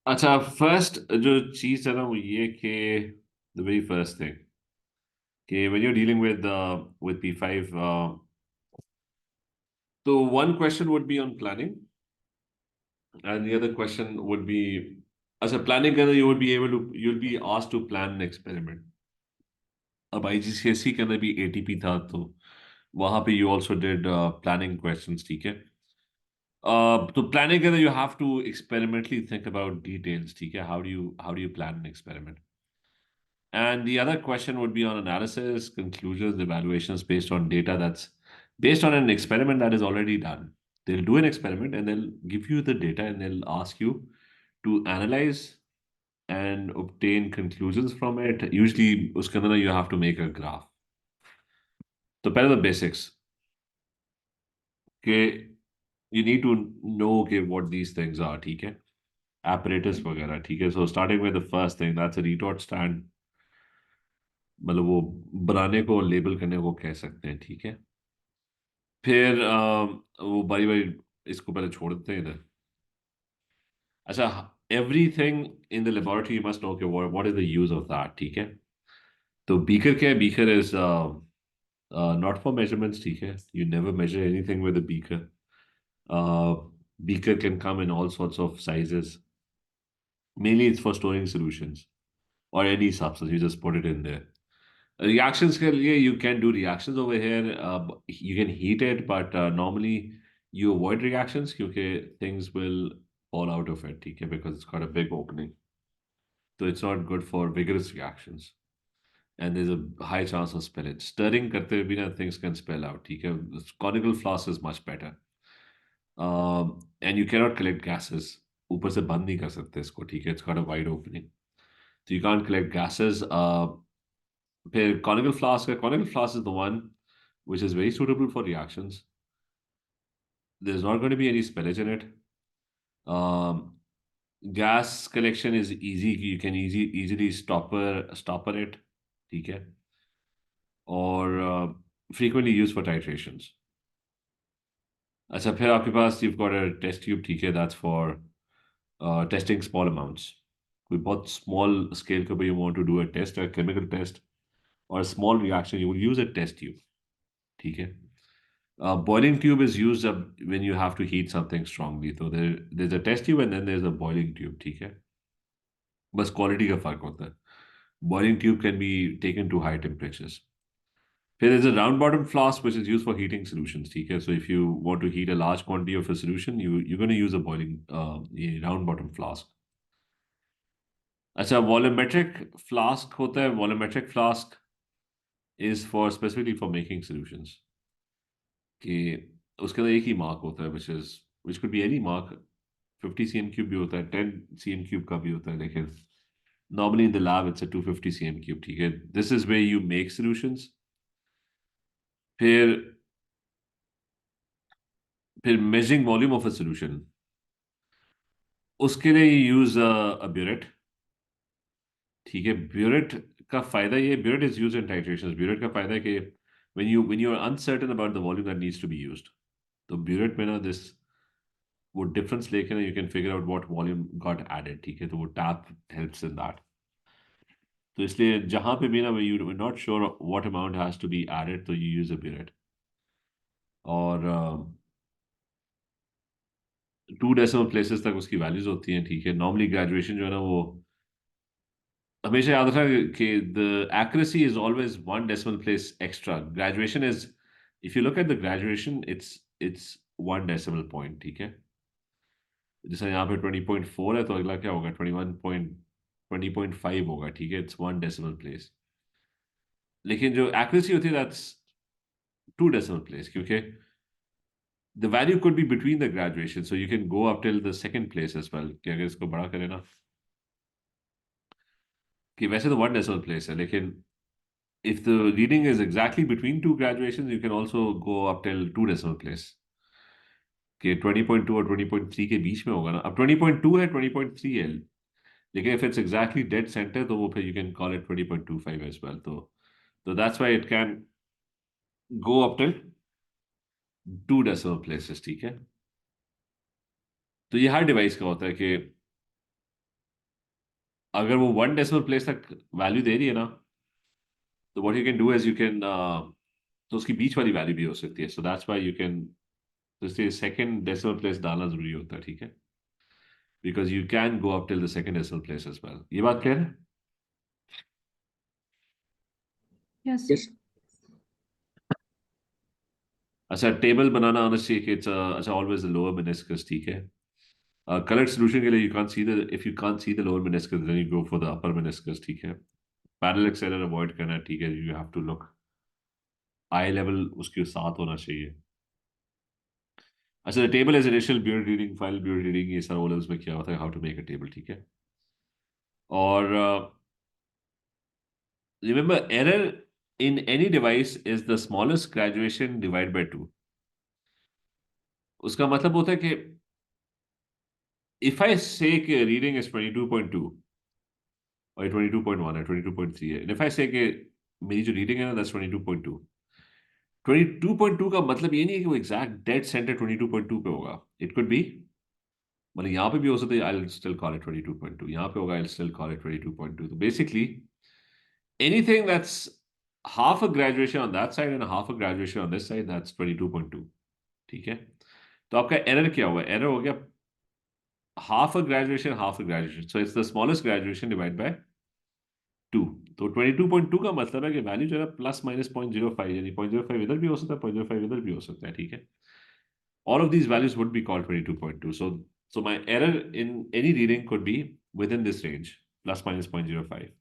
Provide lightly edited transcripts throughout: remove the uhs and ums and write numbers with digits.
अच्छा, फर्स्ट जो चीज है ना वो ये कि द वेरी फर्स्ट थिंग कि when you're dealing with P5, so one question would be on planning, and the other question would be, as a planning करना you'll be asked to plan an experiment. अब IGCSE के अंदर भी ATP था, तो वहां पे you also did planning questions, ठीक है? तो planning के अंदर you have to experimentally think about details, ठीक है? How do you plan an experiment? And the other question would be on analysis, conclusions, evaluations based on data that's based on an experiment that is already done. They'll do an experiment and they'll give you the data and they'll ask you to analyze and obtain conclusions from it. Usually, uske andar you have to make a graph. So, पहले the basics. कि you need to know what these things are, ठीक है? Apparatus वगैरह, ठीक है? So, starting with the first thing, that's a retort stand. मतलब वो बनाने को लेबल करने को कह सकते हैं, ठीक है? फिर वो बारी बारी इसको पहले छोड़ देते हैं इधर। अच्छा, everything in the laboratory you must know कि what is the use of that, ठीक है? तो बीकर क्या है? Beaker is not for measurements, ठीक है? You never measure anything with a beaker. Beaker can come in all sorts of sizes. Mainly, it's for storing solutions or any substance. You just put it in there. Reactions के लिए you can do reactions over here. You can heat it, but normally you avoid reactions क्योंकि things will fall out of it, ठीक है? Because it's got a big opening. So it's not good for vigorous reactions. And there's a high chance of spillage. Stirring करते हुए भी ना things can spill out, ठीक है? Conical floss is much better. And you cannot collect gases. ऊपर से बंद नहीं कर सकते इसको, ठीक है? It's got a wide opening. So you can't collect gases. Conical flask is the one which is very suitable for reactions. There's not going to be any spillage in it. Um, Gas collection is easy. You can easily stopper it, ठीक है? और frequently used for titrations. अच्छा, फिर आपके पास you've got a test tube, ठीक है? That's for testing small amounts. कोई बहुत small scale के ऊपर you want to do a test, a chemical test, or a small reaction, you will use a test tube, ठीक है? Boiling tube is used when you have to heat something strongly. So there's a test tube and then there's a boiling tube, ठीक है? बस quality का फर्क होता है. Boiling tube can be taken to high temperatures. Then there's a round bottom flask which is used for heating solutions, ठीक है? So if you want to heat a large quantity of a solution, you're going to use a boiling ये round bottom flask. अच्छा, volumetric flask होता है. Volumetric flask is for specifically for making solutions. कि उसके अंदर एक ही mark होता है which could be any mark. 50 cm cube भी होता है, 10 cm cube का भी होता है, लेकिन normally in the lab it's a 250 cm cube, ठीक है? This is where you make solutions. फिर measuring volume of a solution, उसके लिए you use a burette, ठीक है? Burette का फायदा ये, burette is used in titrations. Burette का फायदा है कि when you are uncertain about the volume that needs to be used, तो burette में ना वो डिफरेंस लेके ना you can figure out what volume got added, ठीक है? तो वो tap helps in that. तो इसलिए जहां पे भी ना you not sure what amount has to be added, तो यू यूज अ पीरियड. और 2 डेसिमल प्लेसेस तक उसकी वैल्यूज होती हैं, ठीक है? नॉर्मली ग्रेजुएशन जो है ना वो हमेशा याद रखना कि the accuracy is always 1 decimal place extra. Graduation is, if you look at the graduation, it's 1 decimal point, ठीक है? जैसे यहाँ पे 20.4 है, तो अगला क्या होगा? 20.5 होगा, ठीक है? It's 1 decimal place. लेकिन जो एक्यूरेसी होती है दैट्स 2 डेसिमल प्लेस, क्योंकि the value could be between the graduation, so you can go up till the second place as well. कि अगर इसको बड़ा करें ना, कि वैसे तो 1 decimal place है, लेकिन if the reading is exactly between two graduations, you can also go up till 2 decimal place. कि 20.2 और 20.3 के बीच में होगा ना. अब 20.2 है, 20.3 है, लेकिन if it's exactly dead center, तो वो फिर you can call it 20.25 as well. तो that's why it can go up till 2 decimal places, ठीक है? तो ये हर डिवाइस का होता है कि अगर वो 1 डेसिमल प्लेस तक वैल्यू दे रही है ना, तो what you can do is you can, तो उसकी बीच वाली वैल्यू भी हो सकती है, so that's why you can, तो इसलिए सेकंड डेसिमल प्लेस डालना जरूरी होता है, ठीक है, because you can go up till the second decimal place as well. ये बात क्लियर है? Yes, Yes. sir. अच्छा, टेबल बनाना आना चाहिए कि अच्छा ऑलवेज द लोअर मेनिस्कस, ठीक है। करेक्ट सोल्यूशन के लिए you can't see the, if you can't see the lower meniscus then you go for the upper meniscus, ठीक है। पैरेलल एक्सेलर अवॉइड करना है, ठीक है, you have to look eye level उसके साथ होना चाहिए। अच्छा, the table is initial burette reading, final burette reading, ये सारा ओ लेवल्स में क्या होता है, how to make a table, ठीक है। और remember, error in any device is the smallest graduation divide by 2। उसका मतलब होता है कि इफ आई से कि रीडिंग इज 22.2 और 22.1 है, 22.3 है, इफ आई से कि मेरी जो रीडिंग है ना दैट्स 22.2, 22.2 का मतलब ये नहीं है कि वो एग्जैक्ट डेड सेंटर 22.2 पे होगा। इट कुड बी, मतलब यहाँ पे भी हो सकता है, आई स्टिल कॉल इट 22.2, यहाँ पे होगा, आई स्टिल कॉल इट 22.2। तो basically anything that's half a graduation on that side and half a graduation on this side, that's 22.2, ठीक है। तो आपका एरर क्या हुआ? एरर हो गया half a graduation, so it's the smallest graduation divided by 2। तो 22.2 का मतलब है कि वैल्यू जो है प्लस माइनस 0.05, यानी 0.05 इधर भी हो सकता है, 0.05 इधर भी हो सकता है, ठीक है। All of these values would be called 22.2. So my error in any reading could be within this range, plus minus 0.05।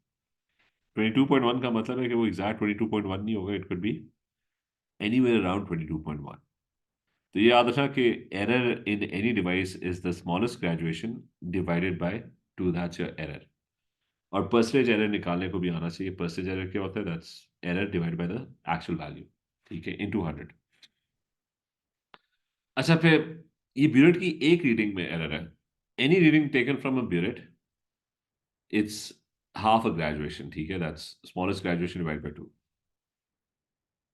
22.1 का मतलब है कि वो exact 22.1 नहीं होगा, it could be anywhere around 22.1। तो ये याद रखना कि error in any device is the smallest graduation divided by 2, that's your error। और परसेंटेज एरर निकालने को भी आना चाहिए। परसेंटेज एरर क्या होता है? That's error divide by the actual value, ठीक है, इनटू 100। अच्छा, फिर ये ब्यूरेट की एक रीडिंग में एरर है। Any reading taken from a burette, it's half a graduation, ठीक है, that's smallest graduation divide by 2।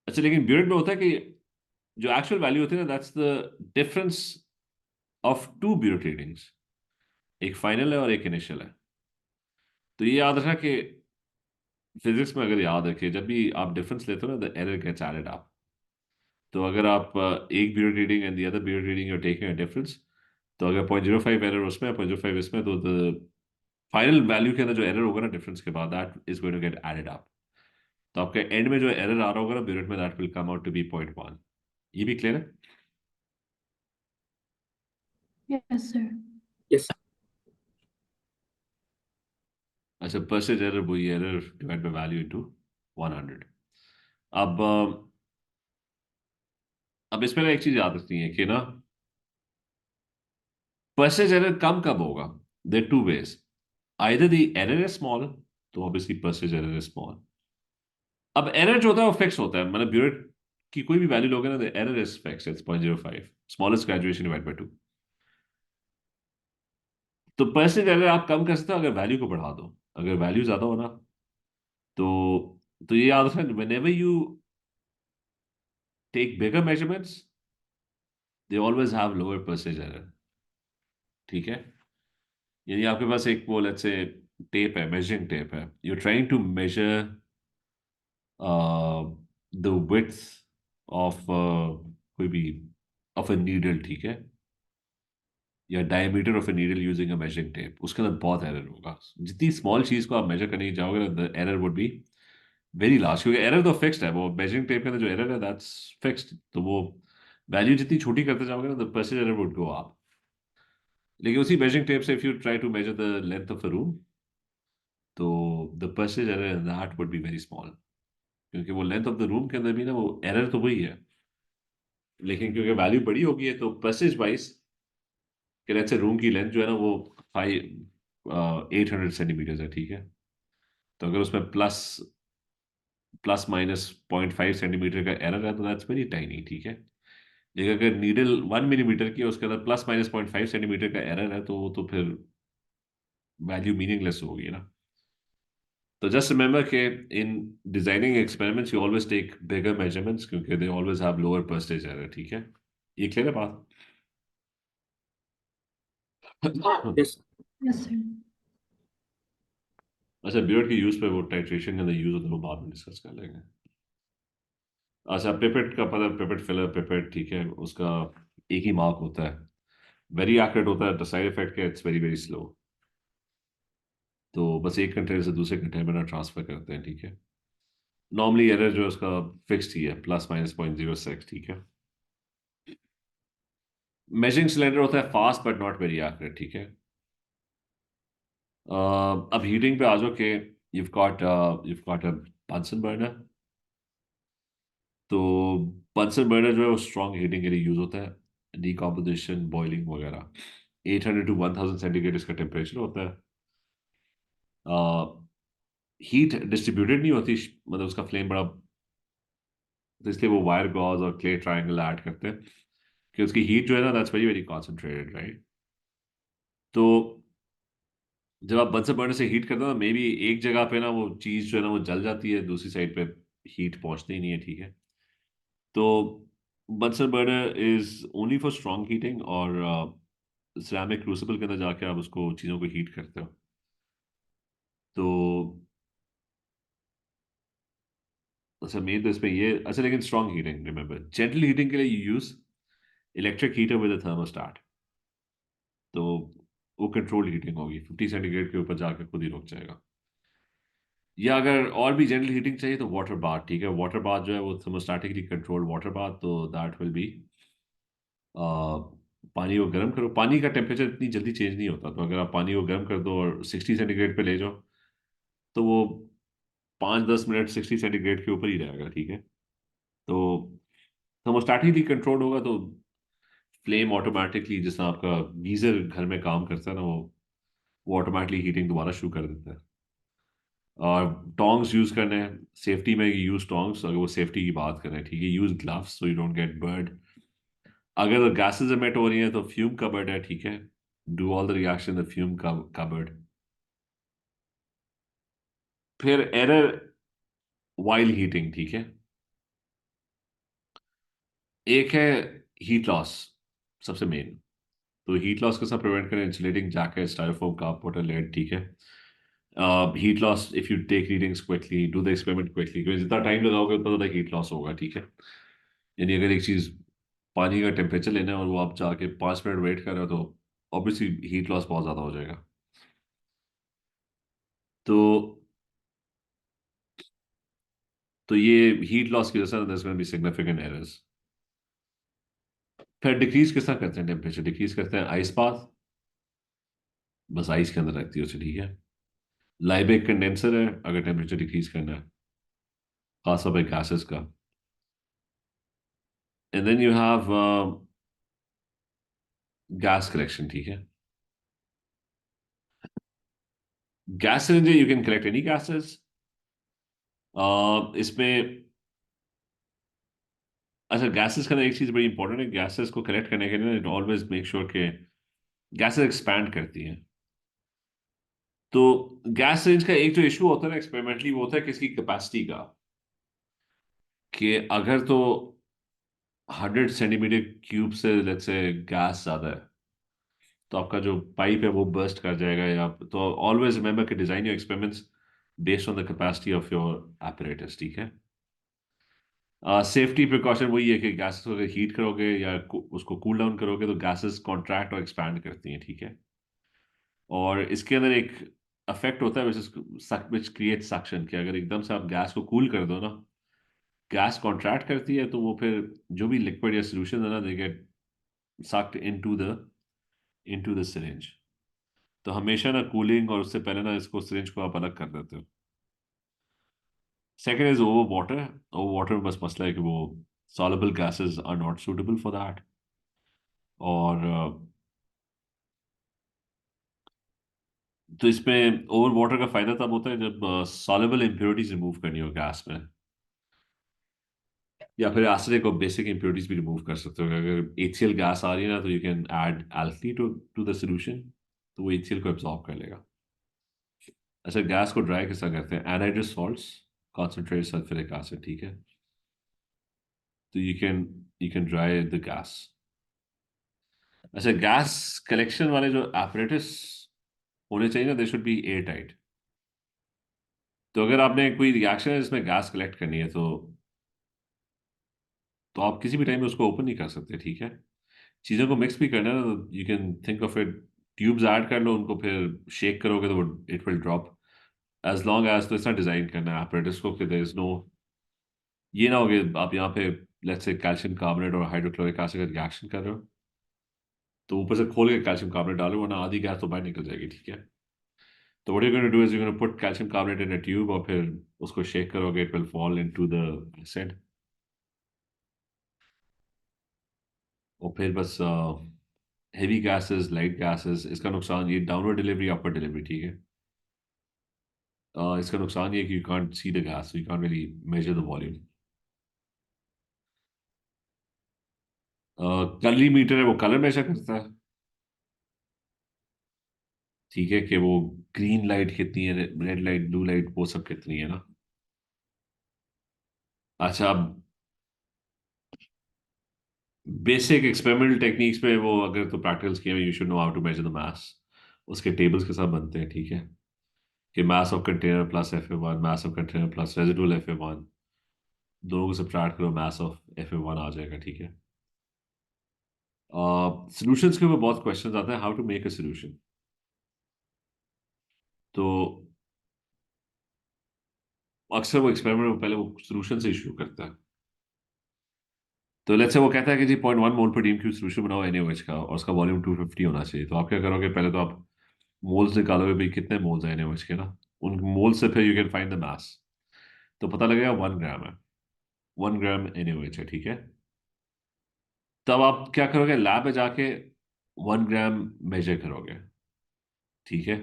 अच्छा, लेकिन ब्यूरेट में होता है कि जो एक्चुअल वैल्यू होती है ना, that's the difference of two burette readings, एक फाइनल है और एक इनिशियल है। तो ये याद रखना कि फिजिक्स में अगर याद रखे, जब भी आप डिफरेंस लेते हो ना, the error gets added up. तो अगर आप एक period reading and the other period reading you're taking a difference, तो अगर 0.05 एरर उसमें 0.05 इसमें, तो द फाइनल वैल्यू के अंदर जो एरर होगा ना डिफरेंस के बाद, that is going to get added up. तो आपके एंड में जो एरर आ रहा होगा ना पीरियड में, that will come out to be 0.1। ये भी क्लियर है? Yes, sir. Yes. अच्छा, परसेंटेज एरर वही error divide by value into 100। अब अब इसमें ना एक चीज याद रखनी है कि ना, परसेंटेज एरर कम कब होगा? There two ways, either the error is small, तो obviously percentage error is small. अब एरर जो होता है वो फिक्स होता है, मतलब ब्यूरेट की कोई भी वैल्यू लोगे ना, error is fix, it's 0.05, smallest graduation divide by 2। तो परसेंटेज एरर आप कम कर सकते हो अगर वैल्यू को बढ़ा दो। अगर वैल्यू ज्यादा हो ना, तो ये याद रखना, whenever you take bigger measurements, they always have lower percentage error, ठीक है। यानी आपके पास एक वो लेट्स से टेप है, मेजरिंग टेप है, you trying to measure the width of कोई भी ऑफ अ नीडल, ठीक है, या diameter of a needle using a measuring tape, उसके अंदर बहुत एरर होगा। जितनी स्मॉल चीज को आप मेजर करने जाओगे ना, the error would be very large, क्योंकि एरर तो फिक्स्ड है, वो मेजरिंग टेप के अंदर जो एरर है दैट्स फिक्स्ड। तो वो वैल्यू जितनी छोटी करते जाओगे ना, the percentage error would go up. लेकिन उसी मेजरिंग टेप से if you try to measure the length of a room, तो the percentage error in that would be very small, क्योंकि वो लेंथ ऑफ द रूम के अंदर भी ना वो एरर तो वही है, लेकिन क्योंकि वैल्यू बड़ी होगी है, तो परसेंटेज वाइज कि लेट्स से रूम की लेंथ जो है ना वो 800 सेंटीमीटर है, ठीक है। तो अगर उसमें प्लस प्लस माइनस 0.5 सेंटीमीटर का एरर है, तो दैट्स वेरी टाइनी, ठीक है। लेकिन अगर नीडल 1 मिलीमीटर की है, उसके अंदर प्लस माइनस 0.5 सेंटीमीटर का एरर है, तो वो तो फिर वैल्यू मीनिंगलेस होगी ना। तो जस्ट रिमेंबर कि in designing experiments you always take bigger measurements, क्योंकि they always have lower percentage error, ठीक है। ये क्लियर है बात? Yes. Yes, sir. अच्छा, ब्यूरेट के यूज पे वो टाइट्रेशन के अंदर यूज होता है, वो बाद में डिस्कस कर लेंगे। अच्छा, पिपेट का पता, पिपेट फिलर पिपेट, ठीक है, उसका एक ही मार्क होता है, वेरी एक्यूरेट होता है, तो साइड इफेक्ट के इट्स वेरी वेरी स्लो। तो बस एक कंटेनर से दूसरे कंटेनर में ट्रांसफर करते हैं, ठीक है। नॉर्मली एरर जो है उसका फिक्स्ड ही है, ±0.06, ठीक है। मेजरिंग सिलेंडर होता है fast but not very accurate, ठीक है। अब हीटिंग पे आ जाओ कि you've got a Bunsen burner। तो बंसन बर्नर जो है वो स्ट्रॉन्ग हीटिंग के लिए यूज होता है, डिकम्पोजिशन, बॉइलिंग वगैरह। 800 to 1000 सेंटीग्रेड इसका टेम्परेचर होता है। हीट डिस्ट्रीब्यूटेड नहीं होती, मतलब उसका फ्लेम बड़ा, तो इसलिए वो वायर गॉज और क्ले ट्रायंगल ऐड करते हैं कि उसकी हीट जो है ना, that's very very concentrated, right. तो जब आप बंसन बर्नर से हीट करते हो ना, मे बी एक जगह पे ना वो चीज़ जो है ना वो जल जाती है, दूसरी साइड पे हीट पहुंचती ही नहीं है, ठीक है। तो Bunsen burner is only for strong heating, और सिरेमिक क्रूसिबल के अंदर जाके आप उसको चीज़ों को हीट करते हो। तो अच्छा, मेन तो इसमें ये, अच्छा, लेकिन strong heating remember, gentle heating के लिए you use electric heater with a thermostat. तो वो कंट्रोल हीटिंग होगी, 50 सेंटीग्रेड के ऊपर जाके खुद ही रुक जाएगा। या अगर और भी जेंटल हीटिंग चाहिए तो वाटर बाथ, ठीक है। वाटर बाथ जो है वो थर्मोस्टैटिकली कंट्रोल्ड वाटर बाथ, तो दैट विल बी, पानी को गर्म करो, पानी का टेम्परेचर इतनी जल्दी चेंज नहीं होता, तो अगर आप पानी को गर्म कर दो और 60 सेंटीग्रेड पे ले जाओ, तो वो 5-10 मिनट 60 सेंटीग्रेड के ऊपर ही रहेगा, ठीक है। तो थर्मोस्टैटिकली कंट्रोल होगा, तो फ्लेम ऑटोमेटिकली, जिस तरह आपका गीजर घर में काम करता है ना, वो ऑटोमेटिकली हीटिंग दोबारा शुरू कर देता है। और टोंग्स यूज करने हैं सेफ्टी में, यूज टोंग्स, अगर वो सेफ्टी की बात करें, ठीक है। Use gloves so you don't get burned. अगर गैसेज एमिट हो रही हैं तो फ्यूम कबर्ड है, ठीक है। Do all the reaction the fume cupboard. फिर एरर वाइल हीटिंग, ठीक है। एक है हीट लॉस, सबसे मेन। तो हीट लॉस के साथ प्रिवेंट करें, insulating jacket, Styrofoam cup, water lid, ठीक है। Heat loss, if you take readings quickly, do the experiment quickly, क्योंकि जितना टाइम लगाओगे उतना ज़्यादा हीट लॉस होगा, ठीक है। यानी अगर एक चीज़, पानी का टेम्परेचर लेना है और वो आप जाके 5 मिनट वेट कर रहे हो, तो ऑब्वियसली हीट लॉस बहुत ज़्यादा हो जाएगा। तो ये हीट लॉस की वजह से बी सिग्निफिकेंट एरर्स। फिर डिक्रीज किस तरह करते हैं टेम्परेचर, डिक्रीज करते हैं आइस बाथ, बस आइस के अंदर रखती है उसे, ठीक है। लाइबेक कंडेंसर है अगर टेम्परेचर डिक्रीज करना है, खासतौर पर गैसेस का। And then you have gas collection, ठीक है। Gas cylinder, you can collect any gases. इसमें, अच्छा, गैसेस का ना एक चीज़ बड़ी इंपॉर्टेंट है, गैसेस को कलेक्ट करने के लिए ऑलवेज मेक श्योर कि गैसेस एक्सपैंड करती हैं। तो गैस रेंज का एक जो इशू होता है ना एक्सपेरिमेंटली, वो होता है किसकी कैपेसिटी का, कि अगर तो 100 सेंटीमीटर क्यूब से लेट्स से गैस ज़्यादा है, तो आपका जो पाइप है वो बर्स्ट कर जाएगा, या तो ऑलवेज रिमेंबर कि design your experiments based on the capacity of your apparatus, ठीक है। सेफ्टी प्रिकॉशन वही है कि गैसेस को अगर हीट करोगे या उसको कूल डाउन करोगे तो गैसेस कॉन्ट्रैक्ट और एक्सपैंड करती हैं, ठीक है। और इसके अंदर एक अफेक्ट होता है विच क्रिएट सक्शन, कि अगर एकदम से आप गैस को कूल कर दो ना, गैस कॉन्ट्रैक्ट करती है, तो वो फिर जो भी लिक्विड या सोल्यूशन है ना, they get sucked into the syringe. तो हमेशा ना कूलिंग और उससे पहले ना इसको सिरिंज को आप अलग कर देते हो। Second is over water. Over water में बस मसला है कि वो soluble gases are not suitable for that. और तो इसमें ओवर वाटर का फायदा तब होता है जब soluble impurities रिमूव करनी हो गैस में, या फिर एसिडिक और बेसिक impurities भी रिमूव कर सकते हो। अगर HCl गैस आ रही है ना, तो you can add alkali to the solution, तो वो HCl को एब्जॉर्ब कर लेगा। अच्छा, गैस को ड्राई किस तरह करते हैं, anhydrous salts, concentrate sulphuric acid, ठीक है। तो you can dry the gas. अच्छा, गैस कलेक्शन वाले जो apparatus होने चाहिए ना, they should be air tight. तो अगर आपने कोई रिएक्शन है जिसमें गैस कलेक्ट करनी है तो आप किसी भी टाइम में उसको ओपन नहीं कर सकते, ठीक है। चीज़ों को मिक्स भी करना है ना, तो you can think of it, tubes add कर लो, उनको फिर शेक करोगे तो वो it will drop, as long as, तो इस तरह डिजाइन करना है apparatus को कि देयर इज नो, ये ना हो कि आप यहाँ पे लेट्स से कैल्शियम कार्बोनेट और हाइड्रोक्लोरिक एसिड का रिएक्शन कर रहे हो, तो ऊपर से खोल के कैल्शियम कार्बोनेट डालो, वरना आधी गैस तो बाहर निकल जाएगी, ठीक है। तो what you gonna do is you gonna put calcium carbonate in a tube, और फिर उसको शेक करोगे, it will fall into the acid, और फिर बस हेवी गैसेस, लाइट गैसेस, इसका नुकसान ये डाउनवर्ड डिलीवरी, अपर डिलीवरी, ठीक है। इसका नुकसान ये है कि you can't see the gas, you can't really measure the volume. Colorimeter है, वो कलर मेजर करता है, ठीक है, कि वो ग्रीन लाइट कितनी है, रेड लाइट, ब्लू लाइट, वो सब कितनी है ना। अच्छा, अब बेसिक एक्सपेरिमेंटल टेक्निक्स पे वो अगर तो प्रैक्टिकल्स किए, you should know how to measure the mass, उसके टेबल्स के साथ बनते हैं, ठीक है, कि mass of container plus Fa1, mass of container plus residual Fa1, दोनों को सब्ट्रैक्ट करो, मास ऑफ Fa1 आ जाएगा, ठीक है। सॉल्यूशंस के ऊपर बहुत क्वेश्चंस आते हैं, how to make a solution. तो अक्सर वो एक्सपेरिमेंट में पहले वो सॉल्यूशन से शुरू करता है। तो लेट्स से वो कहता है कि जी 0.1 मोल पर डीम क्यूब सॉल्यूशन बनाओ NaOH का, और उसका वॉल्यूम 250 होना चाहिए। तो आप क्या करोगे, पहले तो आप मोल्स निकालोगे, भाई कितने मोल्स हैं NaOH के ना, उन मोल से फिर you can find the mass, तो पता लगेगा 1 ग्राम है, 1 ग्राम NaOH है, ठीक है। तब आप क्या करोगे, लैब में जाके 1 ग्राम मेजर करोगे, ठीक है।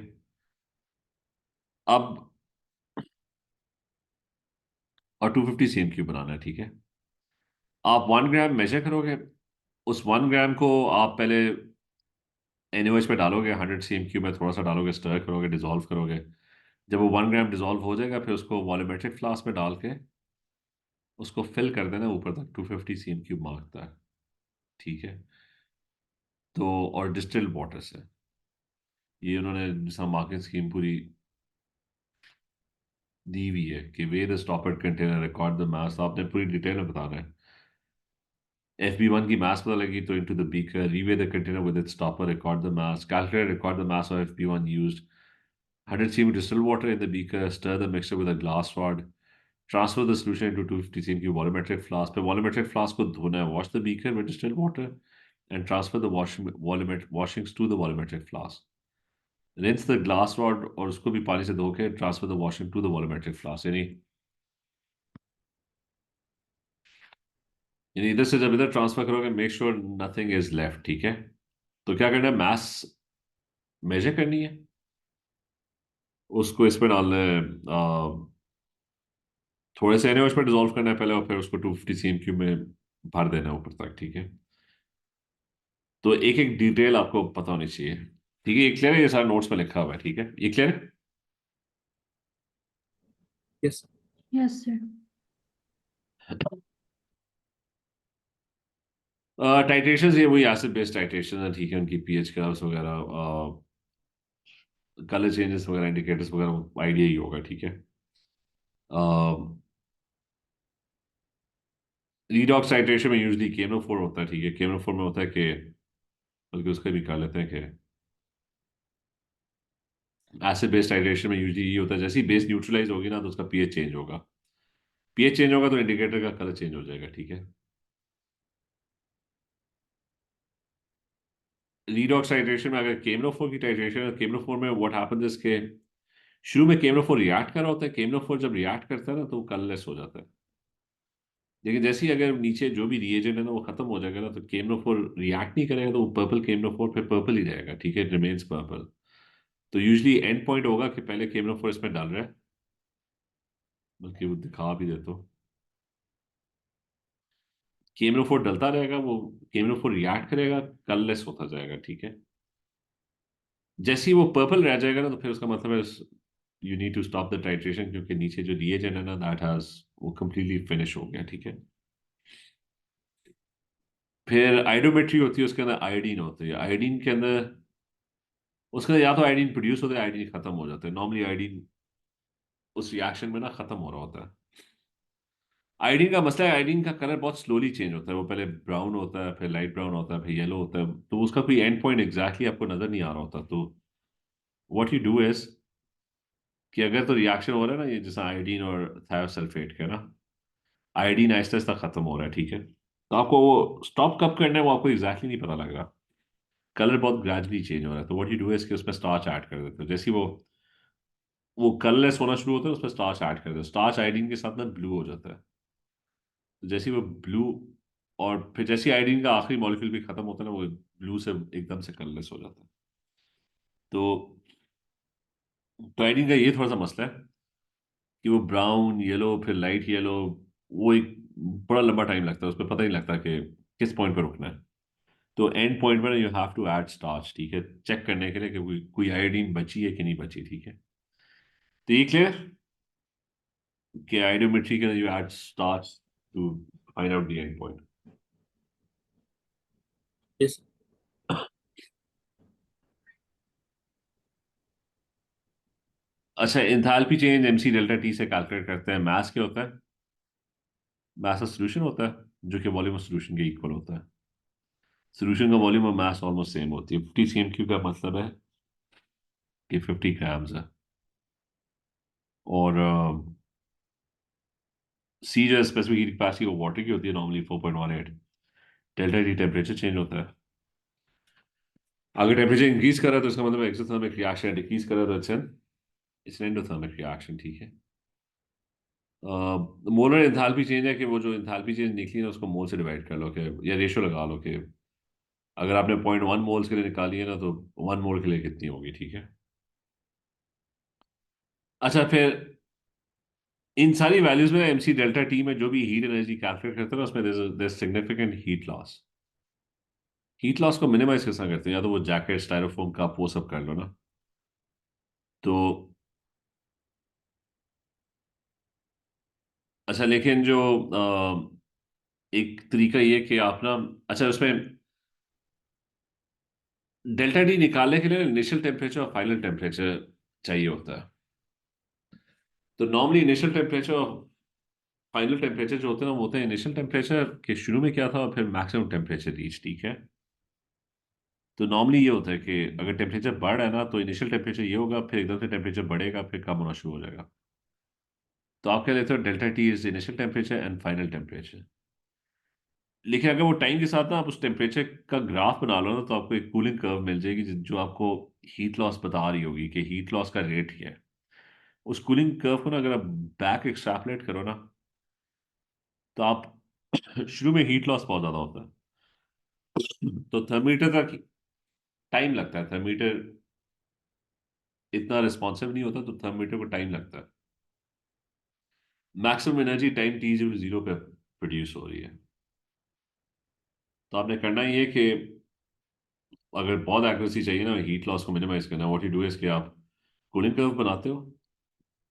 अब और 250 cm क्यूब बनाना है, ठीक है। आप 1 ग्राम मेजर करोगे, उस 1 ग्राम को आप पहले NaOH पे डालोगे, 100 cm क्यूब में थोड़ा सा डालोगे, स्टर करोगे, डिजोल्व करोगे। जब वो 1 ग्राम डिजोल्व हो जाएगा, फिर उसको वॉल्यूमेट्रिक फ्लास्क में डाल के उसको फिल कर देना ऊपर तक, 250 cm क्यूब मार्क तक, ठीक है। तो और डिस्टिल्ड वाटर से, ये उन्होंने जैसा मार्किंग स्कीम पूरी दी हुई है कि way the स्टॉपर्ड container, record the mass, आपने पूरी डिटेल में बताना है। FB1 की मास पता लगी तो into the beaker, reweigh the container with its stopper, record the mass, calculate, record the mass of FB1 used, 100 cm distilled water in the beaker, stir the mixture with a glass rod, transfer the solution into 250 cm की volumetric flask, पे volumetric flask को धोना है, wash the beaker with distilled water and transfer the washings to the volumetric flask, rinse the glass rod और उसको भी पानी से धो के transfer the washing to the volumetric flask, यानी इधर से जब इधर ट्रांसफर करोगे, make sure nothing is left, ठीक है। तो क्या करना है, मैथ्स मेजर करनी है, उसको इसमें डालना है, थोड़े से एनएच में डिजोल्व करना है पहले, और फिर उसको 250 cm क्यूब में भर देना है ऊपर तक, ठीक है। तो एक एक डिटेल आपको पता होनी चाहिए, ठीक है। ये क्लियर है, ये सारा नोट्स में लिखा हुआ है, ठीक है, ये क्लियर है। Yes. Yes, sir. टाइट्रेशन ये वही एसिड बेस्ड टाइट्रेशन है, ठीक है, उनकी पीएच कर्व्स वगैरह, कलर चेंजेस वगैरह, इंडिकेटर्स वगैरह, आइडिया ही होगा, ठीक है। रीडॉक्स टाइट्रेशन में यूजली KMnO4 होता है, ठीक है। KMnO4 में होता है कि, बल्कि उसका भी निकाल लेते हैं कि एसिड बेस्ड टाइट्रेशन में यूजली ये होता है, जैसे ही बेस न्यूट्रलाइज होगी ना, तो उसका पीएच चेंज होगा, पीएच चेंज होगा तो इंडिकेटर का कलर चेंज हो जाएगा, ठीक है। रीडॉक्स टाइट्रेशन में अगर KMnO4 की टाइट्रेशन है, KMnO4 में व्हाट हैपेंस इज के शुरू में KMnO4 रिएक्ट कर रहा होता है, KMnO4 जब रिएक्ट करता है ना, तो वो कलरलेस हो जाता है। लेकिन जैसे ही अगर नीचे जो भी रिएजेंट है ना वो खत्म हो जाएगा ना, तो KMnO4 रिएक्ट नहीं करेगा, तो वो पर्पल KMnO4 फिर पर्पल ही रहेगा, ठीक है, रिमेन्स पर्पल। तो यूजली एंड पॉइंट होगा कि पहले KMnO4 इसमें डाल रहा है, बल्कि वो दिखा भी दे तो KMnO4 डलता रहेगा, वो KMnO4 रिएक्ट करेगा, कलरलेस होता जाएगा, ठीक है। जैसे ही वो पर्पल रह जाएगा ना, तो फिर उसका मतलब है you need to stop the titration, क्योंकि नीचे जो रिएजेंट है ना, दैट हैज वो कंप्लीटली फिनिश हो गया, ठीक है। फिर आइडोमेट्री होती है, उसके अंदर आयोडीन होती है, आयोडीन के अंदर उसके अंदर या तो आयोडीन प्रोड्यूस होता है, आयोडीन खत्म हो जाता है, नॉर्मली आयोडीन उस रिएक्शन में ना खत्म हो रहा होता है। आयोडीन का मसला है, आयोडीन का कलर बहुत स्लोली चेंज होता है, वो पहले ब्राउन होता है, फिर लाइट ब्राउन होता है, फिर येलो होता है, तो उसका कोई एंड पॉइंट एग्जैक्टली आपको नजर नहीं आ रहा होता। तो व्हाट यू डू इज कि अगर तो रिएक्शन हो रहा है ना, ये जैसा आयोडीन और थायोसल्फेट का ना, आयोडीन आहिस्ता आहिस्ता खत्म हो रहा है, ठीक है, तो आपको वो स्टॉप कब करना है वो आपको एग्जैक्टली नहीं पता लग रहा। कलर बहुत ग्रेजुअली चेंज हो रहा है, तो व्हाट यू डू इज कि उसमें स्टार्च ऐड कर देते हो। जैसे ही वो कलरलेस होना शुरू होता है, उसमें स्टार्च ऐड कर देते हो, स्टार्च आयोडीन के साथ ना ब्लू हो जाता है। तो जैसे ही वो ब्लू, और फिर जैसे आयोडीन का आखिरी मॉलिक्यूल भी खत्म होता है ना, वो ब्लू से एकदम से कलरलेस हो जाता है। तो आयोडीन का ये थोड़ा सा मसला है कि वो ब्राउन येलो फिर लाइट येलो, वो एक बड़ा लंबा टाइम लगता है, उसमें पता नहीं लगता कि किस पॉइंट पर रुकना है। तो एंड पॉइंट पर you have to add starch, ठीक है, चेक करने के लिए कि कोई आयोडीन बची है कि नहीं बची, ठीक है। तो ये क्लियर कि आयोडोमेट्री के you add starch to find out the end point. Yes. अच्छा, enthalpy change MC delta T से कैलकुलेट करते हैं, मास क्या होता है? मास ऑफ सॉल्यूशन होता है जो कि वॉल्यूम ऑफ सॉल्यूशन के इक्वल होता है। सॉल्यूशन का वॉल्यूम और मास ऑलमोस्ट सेम होती है। 50 cm³ का मतलब है कि 50 ग्राम्स है। और सी जो स्पेसिफिक हीट कैपेसिटी वो वाटर की होती है normally 4.18। Delta T temperature change होता है। अगर टेम्परेचर इंक्रीज कर रहा है तो इसका मतलब एक्सोथर्मिक रिएक्शन है, डिक्रीज कर रहा है तो इट्स एन एंडोथर्मिक रिएक्शन, ठीक है। मोलर एंथैल्पी चेंज है कि वो जो एंथैल्पी चेंज निकली है उसको मोल से डिवाइड कर लो, कि या रेशो लगा लो कि अगर आपने 0.1 मोल्स के लिए निकाली है ना, तो 1 मोल के लिए कितनी होगी, ठीक है। अच्छा, फिर इन सारी वैल्यूज में एमसी डेल्टा टी में जो भी हीट एनर्जी कैलकुलेट करते हैं ना, उसमें there significant heat loss. Heat loss को मिनिमाइज कैसे करते हैं? या तो वो जैकेट स्टाइरोफोम का वो सब कर लो ना। तो अच्छा, लेकिन जो एक तरीका ये कि आप ना, अच्छा उसमें डेल्टा टी निकालने के लिए इनिशियल टेम्परेचर और फाइनल टेम्परेचर चाहिए होता है। तो नॉर्मली इनिशियल टेम्परेचर और फाइनल टेम्परेचर जो होते हैं ना, वो होते हैं इनिशियल टेम्परेचर के शुरू में क्या था और फिर मैक्सिमम टेम्परेचर रीच, ठीक है। तो नॉर्मली ये होता है कि अगर टेम्परेचर बढ़ रहा है ना, तो इनिशियल टेम्परेचर ये होगा, फिर एकदम से टेम्परेचर बढ़ेगा, फिर कम होना शुरू हो जाएगा। तो आप क्या लेते हो, delta T is initial temperature and final temperature. लेकिन अगर वो टाइम के साथ ना आप उस टेम्परेचर का ग्राफ बना लो ना, तो आपको एक कूलिंग कर्व मिल जाएगी जो आपको हीट लॉस बता रही होगी कि हीट लॉस का रेट क्या है। उस कूलिंग कर्व को ना अगर आप बैक एक्सट्रैपलेट करो ना, तो आप शुरू में हीट लॉस बहुत ज्यादा होता है। तो थर्मीटर का टाइम लगता है, थर्मीटर इतना रिस्पॉन्सिव नहीं होता, तो थर्मीटर को टाइम लगता है। Maximum energy time T zero पे प्रोड्यूस हो रही है। तो आपने करना ये है कि अगर बहुत एक्यूरेसी चाहिए ना हीट लॉस को मिनिमाइज करना, व्हाट यू डू इज कि आप कूलिंग कर्व बनाते हो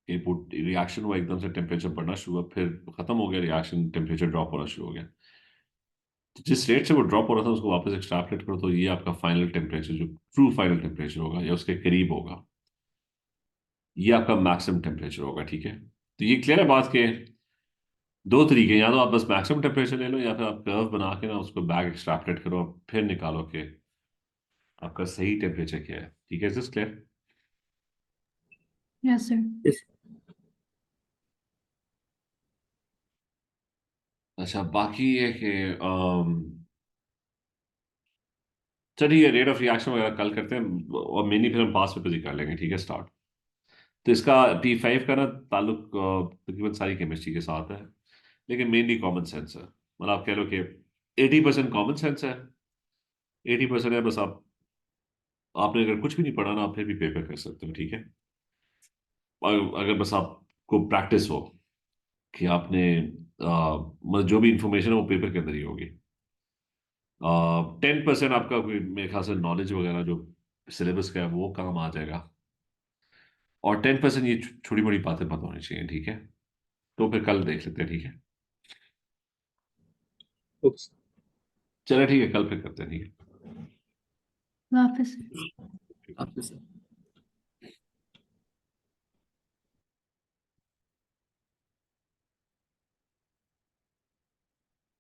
कि रिएक्शन हुआ एकदम से टेम्परेचर बढ़ना शुरू हुआ, फिर खत्म हो गया रिएक्शन, टेम्परेचर ड्रॉप होना शुरू हो गया। तो जिस रेट से वो ड्रॉप हो रहा था उसको वापस एक्सट्रैपलेट करो, तो ये आपका फाइनल टेम्परेचर जो ट्रू फाइनल टेम्परेचर होगा या उसके करीब होगा, ये आपका मैक्सिमम टेम्परेचर होगा, ठीक है। तो ये क्लियर है बात के दो तरीके हैं, या तो आप बस मैक्सिमम टेम्परेचर ले लो, या फिर आप कर्व बना के ना उसको बैक एक्सट्रैपलेट करो, फिर निकालो कि आपका सही टेम्परेचर क्या है, ठीक है। Is clear? Yes, sir. Yes. अच्छा, बाकी ये कि चलिए रेट ऑफ रिएक्शन वगैरह कल करते हैं, और मेनली फिर हम पास पेपर ही कर लेंगे, ठीक है, स्टार्ट। तो इसका T5 का ना ताल्लुक तकरीबन सारी केमिस्ट्री के साथ है, लेकिन मेनली कॉमन सेंस है। मतलब आप कह लो कि 80% कॉमन सेंस है, 80% है बस आप, आपने अगर कुछ भी नहीं पढ़ा ना, आप फिर भी पेपर कर सकते हो, ठीक है। अगर बस आपको प्रैक्टिस हो कि आपने मतलब जो भी इंफॉर्मेशन है वो पेपर के अंदर ही होगी। 10% आपका कोई मेरे ख्याल से नॉलेज वगैरह जो सिलेबस का है वो काम आ जाएगा, और 10% ये छोटी मोटी बातें पता होनी चाहिए, ठीक है। तो फिर कल देख लेते हैं, ठीक है। Okay. चलो ठीक है, कल फिर करते हैं, ठीक है। Allah Hafiz. After